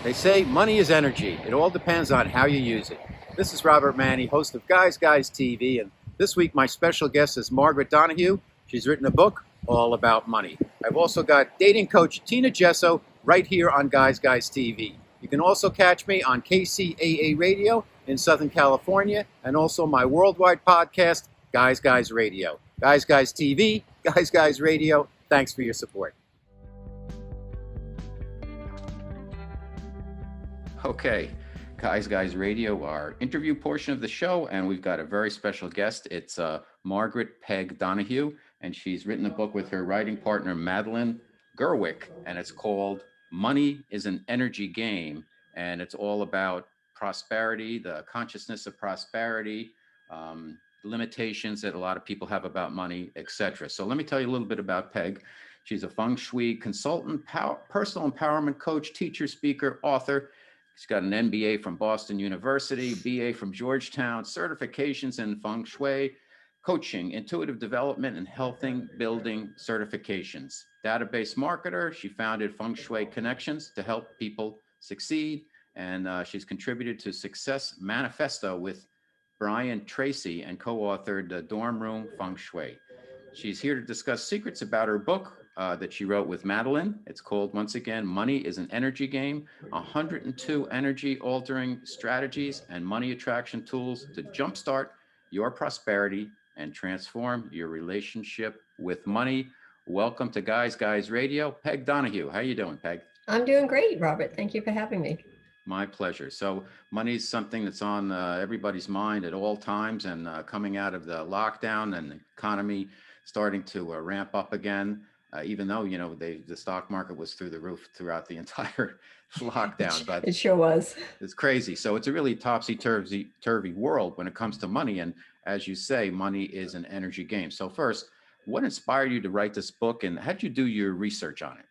They say money is energy. It all depends on how you use it. This is Robert Manni, host of Guys TV, and this week my special guest is Margaret Donahue. She's written a book all about money. I've also got dating coach Tina Gesso right here on Guys TV. You can also catch me on KCAA Radio in Southern California and also my worldwide podcast, Guys Radio. Guys TV, Guys Radio, thanks for your support. Okay, Guys Radio, our interview portion of the show, and we've got a very special guest. It's Margaret Peg Donahue, and she's written a book with her writing partner, Madeline Gerwick, and it's called Money is an Energy Game, and it's all about prosperity, the consciousness of prosperity, limitations that a lot of people have about money, etc. So let me tell you a little bit about Peg. She's a Feng Shui consultant, personal empowerment coach, teacher, speaker, author. She's got an MBA from Boston University, BA from Georgetown, certifications in Feng Shui, coaching, intuitive development, and healthing building certifications. Database marketer, she founded Feng Shui Connections to help people succeed, and she's contributed to Success Manifesto with Brian Tracy and co-authored the Dorm Room Feng Shui. She's here to discuss secrets about her book that she wrote with Madeline. It's called, once again, Money is an Energy Game, 102 energy altering strategies and money attraction tools to jumpstart your prosperity and transform your relationship with money. Welcome to Guys Radio. Peg Donahue. How you doing, Peg? I'm doing great, Robert. Thank you for having me. My pleasure. So money is something that's on everybody's mind at all times, and coming out of the lockdown and the economy starting to ramp up again, even though, you know, the stock market was through the roof throughout the entire lockdown. But it sure was. It's crazy. So it's a really topsy-turvy world when it comes to money. And as you say, money is an energy game. So first, what inspired you to write this book, and how did you do your research on it?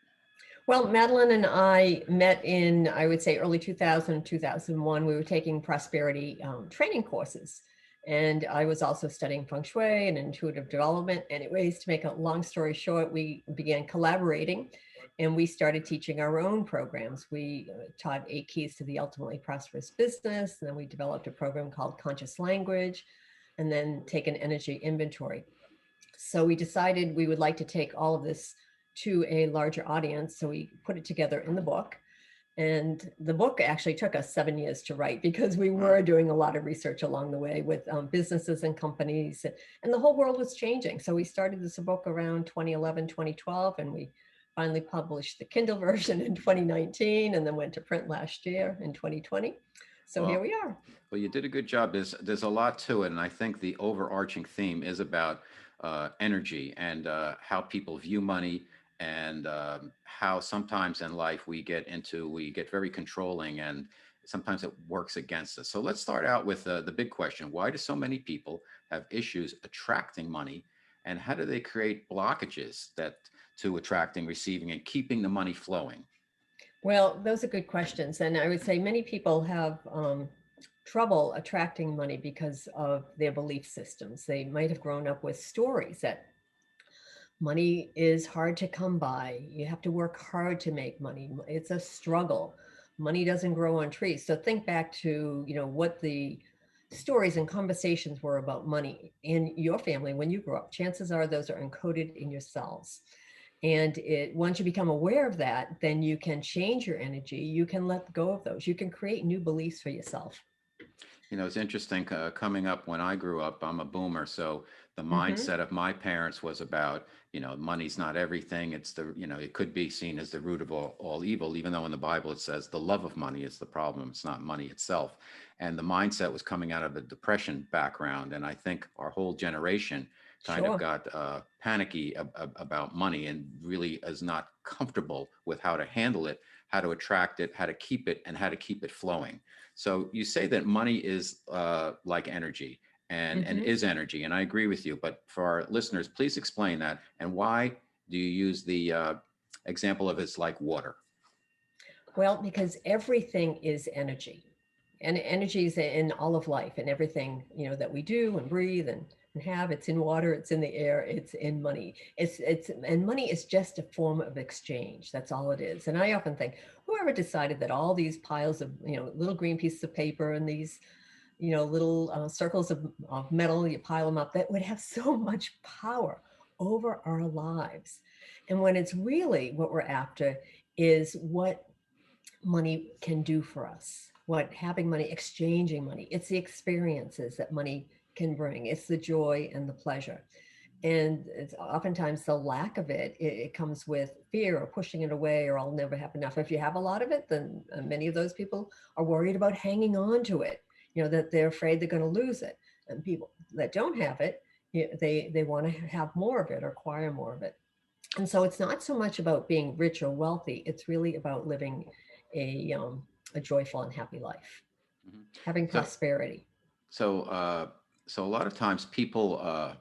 Well, Madeline and I met in, I would say, early 2000, 2001. We were taking prosperity training courses. And I was also studying Feng Shui and intuitive development. Anyways, to make a long story short, we began collaborating and we started teaching our own programs. We taught 8 Keys to the Ultimately Prosperous Business. And then we developed a program called Conscious Language, and then take an energy inventory. So we decided we would like to take all of this to a larger audience. So we put it together in the book. And the book actually took us 7 years to write because we were doing a lot of research along the way with businesses and companies, and the whole world was changing. So we started this book around 2011, 2012, and we finally published the Kindle version in 2019, and then went to print last year in 2020. So here we are. Well, you did a good job. There's a lot to it. And I think the overarching theme is about energy and how people view money, and how sometimes in life we get very controlling, and sometimes it works against us. So let's start out with the big question. Why do so many people have issues attracting money, and how do they create blockages to attracting, receiving, and keeping the money flowing? Well, those are good questions. And I would say many people have trouble attracting money because of their belief systems. They might have grown up with stories that money is hard to come by. You have to work hard to make money. It's a struggle. Money doesn't grow on trees. So think back to, you know, what the stories and conversations were about money in your family when you grew up. Chances are those are encoded in your cells. And once you become aware of that, then you can change your energy. You can let go of those. You can create new beliefs for yourself. You know, it's interesting coming up when I grew up, I'm a boomer. So the mindset of my parents was about, you know, money's not everything. It's it could be seen as the root of all evil, even though in the Bible it says the love of money is the problem. It's not money itself. And the mindset was coming out of a depression background. And I think our whole generation kind of got panicky about money, and really is not comfortable with how to handle it, how to attract it, how to keep it, and how to keep it flowing. So you say that money is like energy, and is energy. And I agree with you. But for our listeners, please explain that. And why do you use the example of it's like water? Well, because everything is energy. And energy is in all of life, and everything, you know, that we do and breathe and have. It's in water, it's in the air, it's in money. And money is just a form of exchange. That's all it is. And I often think, whoever decided that all these piles of, little green pieces of paper and these, little circles of metal, you pile them up, that would have so much power over our lives. And when it's really what we're after is what money can do for us, what having money, exchanging money, it's the experiences that money can bring, it's the joy and the pleasure. And it's oftentimes the lack of it comes with fear or pushing it away, or I'll never have enough. If you have a lot of it, then many of those people are worried about hanging on to it, that they're afraid they're going to lose it. And people that don't have it, they want to have more of it or acquire more of it. And so it's not so much about being rich or wealthy. It's really about living a, a joyful and happy life, Mhm. having So, prosperity. so a lot of times people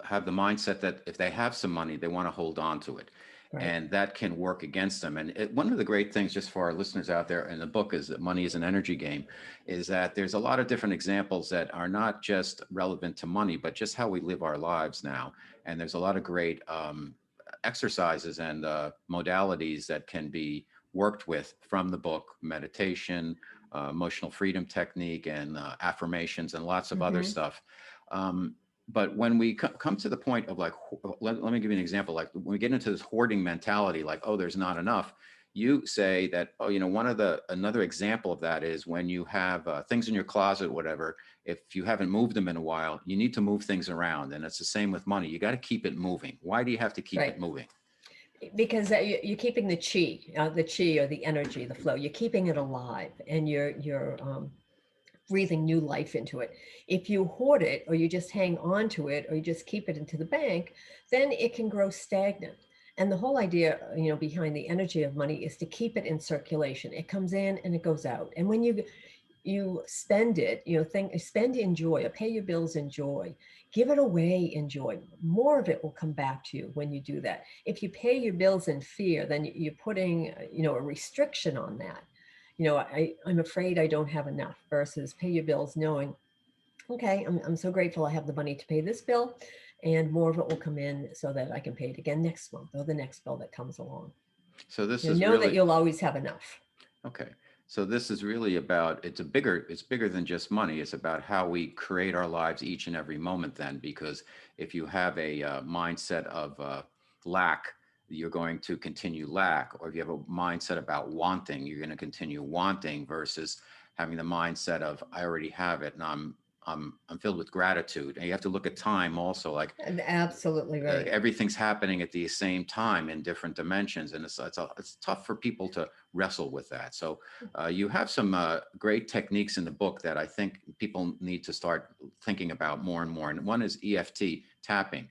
have the mindset that if they have some money, they want to hold on to it, Right. and that can work against them. And one of the great things, just for our listeners out there, in the book is that money is an energy game, is that there's a lot of different examples that are not just relevant to money, but just how we live our lives now. And there's a lot of great exercises and modalities that can be worked with from the book: meditation, emotional freedom technique, and affirmations, and lots of other Mm-hmm. stuff. But when we come to the point of like, let me give you an example. Like when we get into this hoarding mentality, like, oh, there's not enough. You say that, oh, another example of that is when you have things in your closet, whatever. If you haven't moved them in a while, you need to move things around, and it's the same with money. You got to keep it moving. Why do you have to keep it Right. moving? Because you're keeping the chi or the energy, the flow. You're keeping it alive, and you're breathing new life into it. If you hoard it, or you just hang on to it, or you just keep it into the bank, then it can grow stagnant. And the whole idea, behind the energy of money is to keep it in circulation. It comes in and it goes out. And when you spend it, spend in joy, or pay your bills in joy, give it away in joy, more of it will come back to you when you do that. If you pay your bills in fear, then you're putting a restriction on that. I'm afraid I don't have enough, versus pay your bills knowing, okay, I'm so grateful I have the money to pay this bill, and more of it will come in so that I can pay it again next month, or the next bill that comes along. So this You is know that really you'll always have enough. okay. So this is really about, it's bigger than just money. It's about how we create our lives each and every moment then, because if you have a mindset of lack, you're going to continue lack. Or if you have a mindset about wanting, you're going to continue wanting, versus having the mindset of I already have it and I'm filled with gratitude. And you have to look at time also, like And absolutely right. everything's happening at the same time in different dimensions, and it's tough for people to wrestle with that. So you have some great techniques in the book that I think people need to start thinking about more and more, and one is EFT tapping.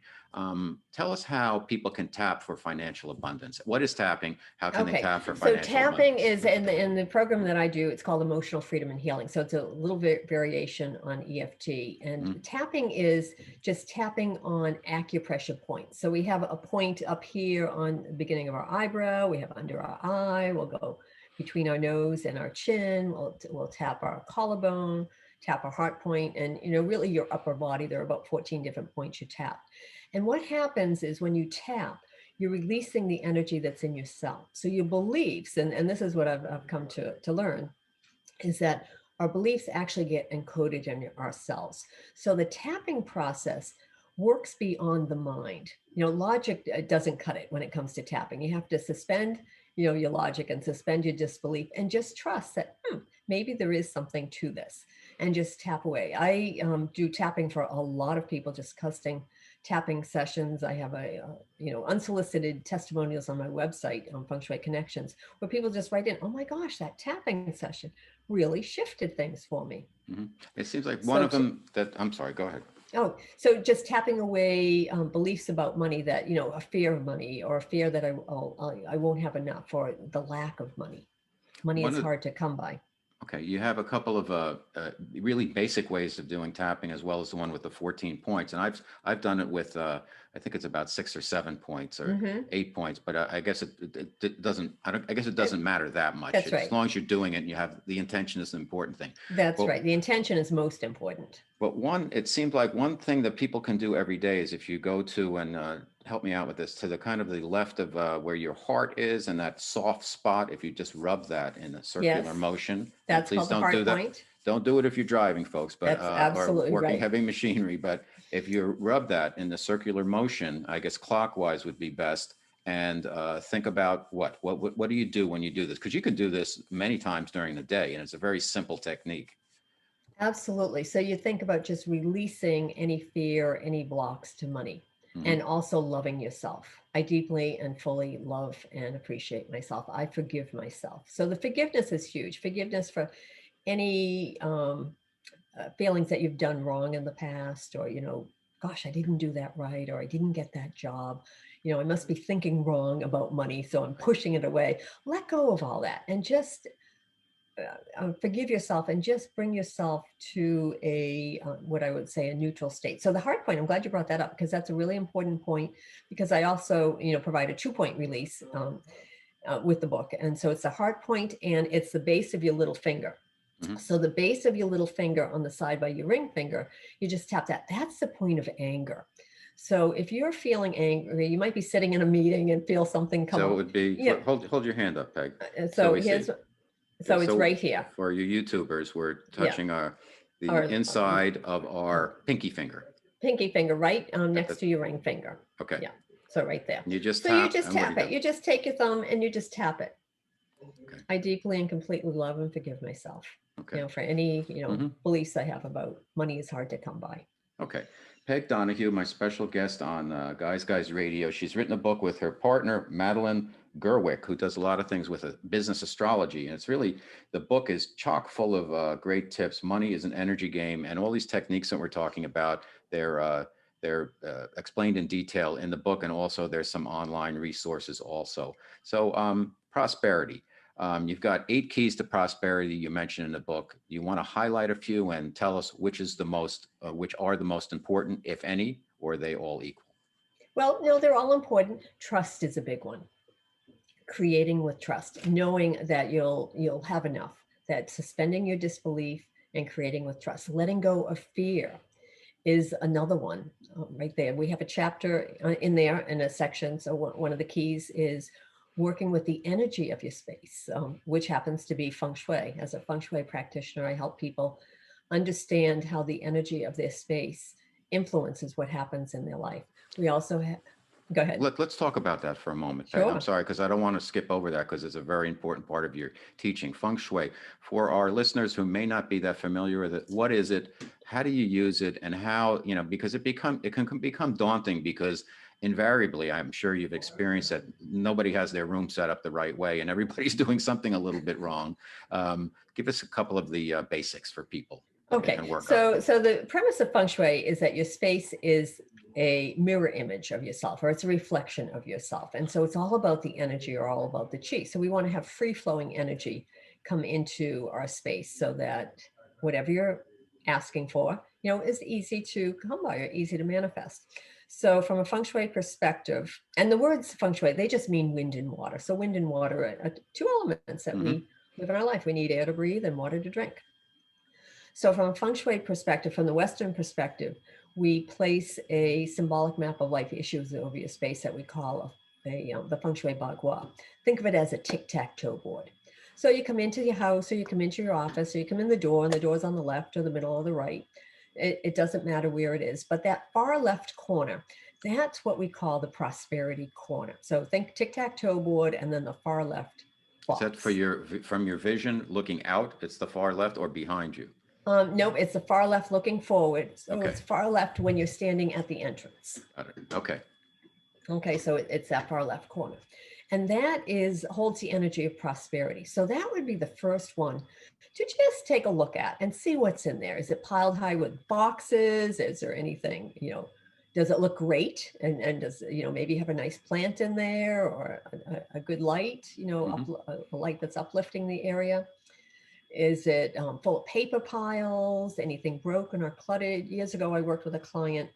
Tell us how people can tap for financial abundance. What is tapping? How can they Okay, tap for so financial tapping abundance? is in the program that I do. It's called Emotional Freedom and Healing. So it's a little bit variation on EFT. And Mm, tapping is just tapping on acupressure points. So we have a point up here on the beginning of our eyebrow. We have under our eye. We'll go between our nose and our chin. We'll tap our collarbone, tap our heart point, and really your upper body. There are about 14 different points you tap. And what happens is when you tap, you're releasing the energy that's in yourself. So your beliefs, and this is what I've come to learn, is that our beliefs actually get encoded in ourselves. So the tapping process works beyond the mind. Logic doesn't cut it when it comes to tapping. You have to suspend, your logic, and suspend your disbelief, and just trust that maybe there is something to this, and just tap away. I do tapping for a lot of people, just custom tapping sessions. I have unsolicited testimonials on my website on Feng Shui Connections, where people just write in, oh my gosh, that tapping session really shifted things for me. mhm. It seems like one So, of them that, I'm sorry, go ahead. so just tapping away beliefs about money, that, a fear of money, or a fear that I won't have enough, or the lack of money. Money One is of hard to come by. Okay, you have a couple of really basic ways of doing tapping, as well as the one with the 14 points. And I've done it with I think it's about 6 or 7 points or Hmm. 8 points. But I guess it doesn't. I guess it doesn't matter that much. That's As right. long as you're doing it and you have the intention is the important thing. That's But right. The intention is most important. but it seems like one thing that people can do every day is if you go to and help me out with this, to the kind of the left of where your heart is and that soft spot, if you just rub that in a circular Yes, motion, and that's please called the don't do heart that. point. Don't do it if you're driving, folks, but That's or absolutely working right. heavy machinery. But if you rub that in the circular motion, I guess clockwise would be best. And think about what do you do when you do this? Because you can do this many times during the day, and it's a very simple technique. Absolutely. So you think about just releasing any fear, any blocks to money, Hmm. and also loving yourself. I deeply and fully love and appreciate myself. I forgive myself. So the forgiveness is huge. Forgiveness for any feelings that you've done wrong in the past, or, gosh, I didn't do that right, or I didn't get that job. I must be thinking wrong about money, so I'm pushing it away. Let go of all that and just forgive yourself and just bring yourself to a what I would say a neutral state. So the hard point, I'm glad you brought that up, because that's a really important point, because I also provide a 2-point release with the book. And so it's the heart point and it's the base of your little finger. Hmm. So the base of your little finger on the side by your ring finger, you just tap that. That's the point of anger. So if you're feeling angry, you might be sitting in a meeting and feel something come So it up. would be, Yeah. hold your hand up, Peg. So So we see. it's So right here. for you YouTubers, we're Yeah. touching the Or inside of our pinky finger. pinky finger right At next the, to your ring finger. okay. Yeah. So right there. And you just So you tap, just and what do tap you it. do? You just take your thumb and you just tap it. Okay. I deeply and completely love and forgive myself, Okay. for any, Hmm. beliefs I have about money is hard to come by. Okay. Peg Donahue, my special guest on Guys Radio. She's written a book with her partner, Madeline Gerwick, who does a lot of things with business astrology. And it's really, the book is chock full of great tips. Money is an energy game. And all these techniques that we're talking about, they're explained in detail in the book. And also there's some online resources also. So prosperity. You've got 8 keys to prosperity you mentioned in the book. You want to highlight a few and tell us which are the most important, if any, or are they all equal? Well, no, they're all important. Trust is a big one. Creating with trust, knowing that you'll have enough, that suspending your disbelief and creating with trust, letting go of fear is another one right there. We have a chapter in there in a section. So one of the keys is working with the energy of your space, which happens to be Feng Shui. As a Feng Shui practitioner, I help people understand how the energy of their space influences what happens in their life. We also have, go ahead. Let's talk about that for a moment, Peg. I'm Sure. sorry, because I don't want to skip over that because it's a very important part of your teaching. Feng Shui. For our listeners who may not be that familiar with it, what is it? How do you use it? And how, because it can become daunting, because invariably, I'm sure you've experienced that nobody has their room set up the right way and everybody's doing something a little bit wrong. Give us a couple of the basics for people that they Okay, can work on. so the premise of Feng Shui is that your space is a mirror image of yourself, or it's a reflection of yourself. And so it's all about the energy, or all about the chi. So we want to have free flowing energy come into our space, so that whatever you're asking for, is easy to come by, or easy to manifest. So from a Feng Shui perspective, and the words Feng Shui, they just mean wind and water. So wind and water are 2 elements that we live in our life. We need air to breathe and water to drink. So from a Feng Shui perspective, from the Western perspective, we place a symbolic map of life issues over your space that we call the Feng Shui Bagua. Think of it as a tic-tac-toe board. So you come into your house, or you come into your office, or you come in the door, and the door's on the left or the middle or the right. It doesn't matter where it is, but that far left corner, that's what we call the prosperity corner. So think tic-tac-toe board, and then the far left box. Is that from your vision looking out? It's the far left or behind you? Nope, it's the far left looking forward. So Okay. it's far left when you're standing at the entrance. Okay. Okay, so it's that far left corner. And that holds the energy of prosperity. So that would be the first one to just take a look at and see what's in there. Is it piled high with boxes? Is there anything, does it look great? And does, maybe have a nice plant in there, or a good light, a light that's uplifting the area. Is it full of paper piles, anything broken or cluttered? Years ago, I worked with a client.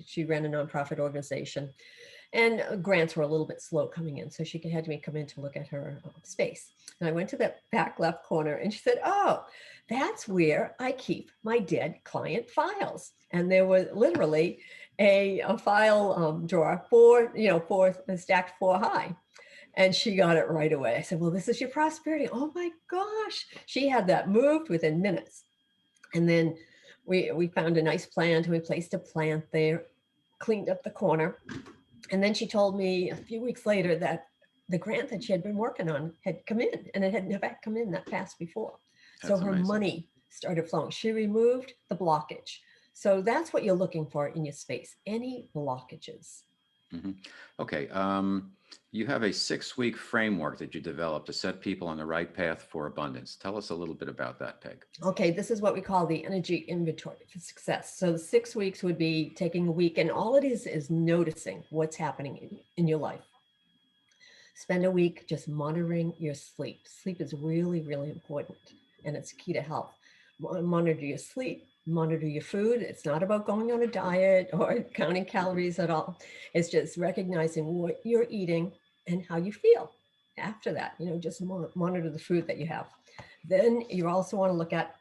She ran a nonprofit organization, and grants were a little bit slow coming in. So she had me come in to look at her space. And I went to that back left corner and she said, "Oh, that's where I keep my dead client files." And there was literally a file drawer, four stacked four high. And she got it right away. I said, "Well, this is your prosperity." Oh my gosh. She had that moved within minutes. And then we found a nice plant and we placed a plant there, cleaned up the corner. And then she told me a few weeks later that the grant that she had been working on had come in, and it had never come in that fast before. So That's her amazing. money started flowing. She removed the blockage. So that's what you're looking for in your space, any blockages. Hmm. Okay. You have a 6-week framework that you developed to set people on the right path for abundance. Tell us a little bit about that, Peg. Okay, this is what we call the energy inventory for success. So the 6 weeks would be taking a week, and all it is noticing what's happening in your life. Spend a week just monitoring your sleep. Sleep is really, really important, and it's key to health. Monitor your sleep, monitor your food. It's not about going on a diet or counting calories at all. It's just recognizing what you're eating and how you feel. After that, just monitor the food that you have. Then you also want to look at,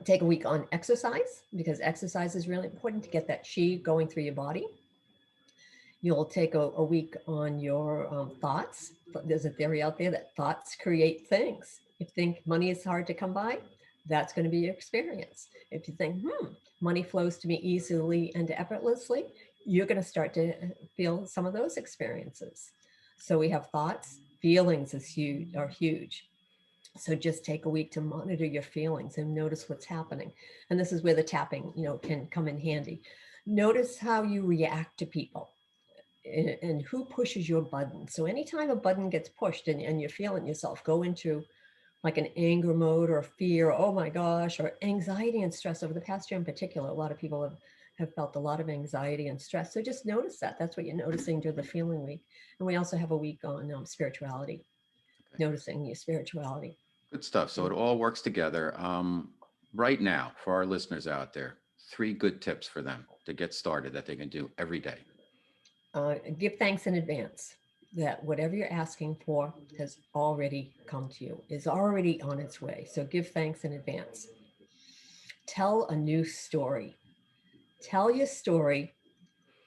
take a week on exercise, because exercise is really important to get that chi going through your body. You'll take a week on your thoughts. There's a theory out there that thoughts create things. If you think money is hard to come by, that's going to be your experience. If you think, money flows to me easily and effortlessly, you're going to start to feel some of those experiences. So we have thoughts, feelings are huge. So just take a week to monitor your feelings and notice what's happening. And this is where the tapping, can come in handy. Notice how you react to people and who pushes your button. So anytime a button gets pushed and you're feeling yourself go into like an anger mode or fear, oh my gosh, or anxiety and stress. Over the past year in particular, a lot of people have felt a lot of anxiety and stress. So just notice that. That's what you're noticing during the feeling week. And we also have a week on spirituality, Okay. noticing your spirituality. Good stuff. So it all works together. Right now, for our listeners out there, 3 good tips for them to get started that they can do every day. Give thanks in advance that whatever you're asking for has already come to you, is already on its way. So give thanks in advance. Tell a new story. Tell your story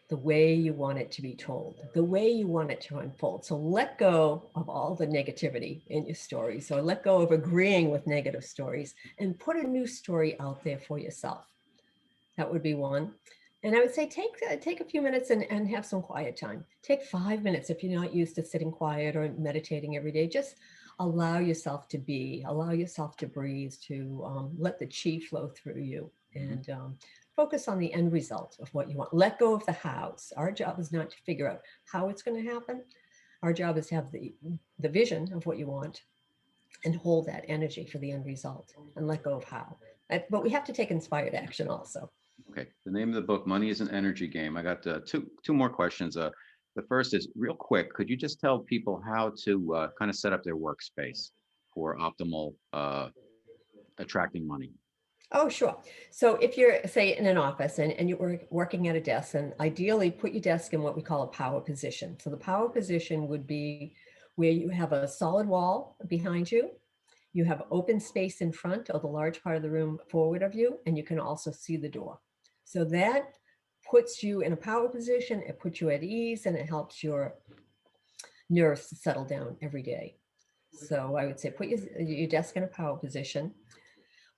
the way you want it to be told, the way you want it to unfold. So let go of all the negativity in your story. So let go of agreeing with negative stories and put a new story out there for yourself. That would be one. And I would say take a few minutes and have some quiet time. Take 5 minutes if you're not used to sitting quiet or meditating every day. Just allow yourself to be, allow yourself to breathe, to let the chi flow through you, and focus on the end result of what you want. Let go of the hows. Our job is not to figure out how it's going to happen. Our job is to have the vision of what you want and hold that energy for the end result and let go of how. But we have to take inspired action also. Okay. The name of the book, Money is an Energy Game. I got two more questions. The first is real quick. Could you just tell people how to kind of set up their workspace for optimal attracting money? Oh, sure. So if you're, say, in an office and you're working at a desk, and ideally put your desk in what we call a power position. So the power position would be where you have a solid wall behind you, you have open space in front or the large part of the room forward of you, and you can also see the door. So that puts you in a power position, it puts you at ease, and it helps your nerves to settle down every day. So I would say put your desk in a power position.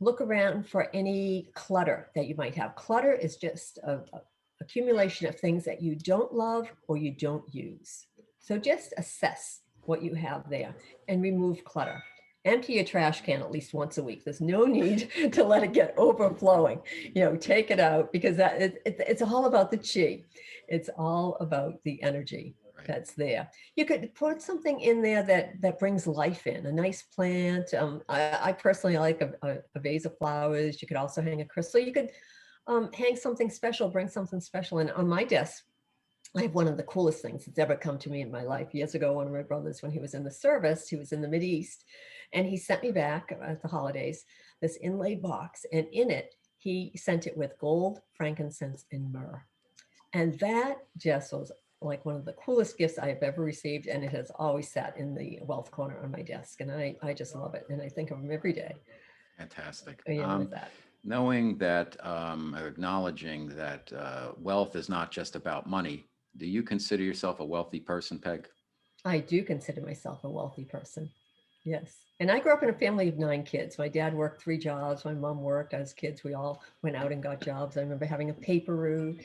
Look around for any clutter that you might have. Clutter is just a accumulation of things that you don't love or you don't use. So just assess what you have there and remove clutter. Empty your trash can at least once a week. There's no need to let it get overflowing. Take it out, because it's all about the chi. It's all about the energy that's there. You could put something in there that brings life in, a nice plant. I personally like a vase of flowers. You could also hang a crystal. You could hang something special, bring something special. And on my desk, I have one of the coolest things that's ever come to me in my life. Years ago, one of my brothers, when he was in the service, he was in the Mideast, And he sent me back at the holidays this inlaid box, and in it, he sent it with gold, frankincense, and myrrh. And that just was like one of the coolest gifts I've ever received. And it has always sat in the wealth corner on my desk. And I just love it. And I think of him every day, Fantastic. with that. Knowing that, or acknowledging that wealth is not just about money, do you consider yourself a wealthy person, Peg? I do consider myself a wealthy person. Yes. And I grew up in a family of 9 kids. My dad worked 3 jobs. My mom worked. As kids, we all went out and got jobs. I remember having a paper route,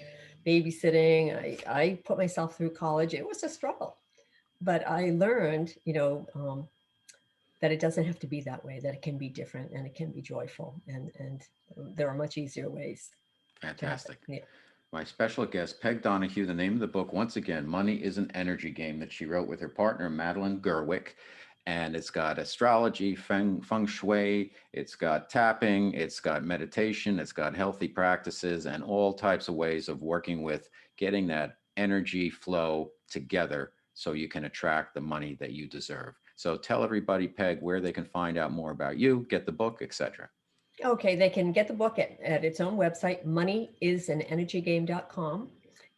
babysitting. I put myself through college. It was a struggle, but I learned, that it doesn't have to be that way, that it can be different and it can be joyful. And there are much easier ways to have it. Fantastic. Yeah. My special guest, Peg Donahue, the name of the book, once again, Money is an Energy Game, that she wrote with her partner, Madeline Gerwick. And it's got astrology, feng shui, it's got tapping, it's got meditation, it's got healthy practices, and all types of ways of working with getting that energy flow together so you can attract the money that you deserve. So tell everybody, Peg, where they can find out more about you, get the book, etc. Okay, they can get the book at its own website, moneyisanenergygame.com.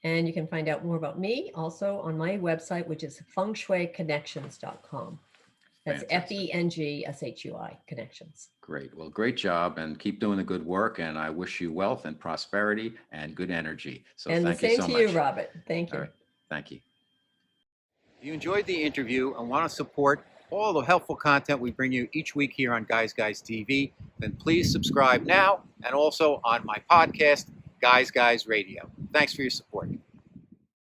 And you can find out more about me also on my website, which is fengshuiconnections.com. That's Fantastic. FENGSHUI connections. Great. Well, great job, and keep doing the good work. And I wish you wealth and prosperity and good energy. So And the thank you same so to much. you, Robert. Thank All you. right. Thank you. If you enjoyed the interview and want to support all the helpful content we bring you each week here on Guys TV, then please subscribe now, and also on my podcast, Guys Radio. Thanks for your support.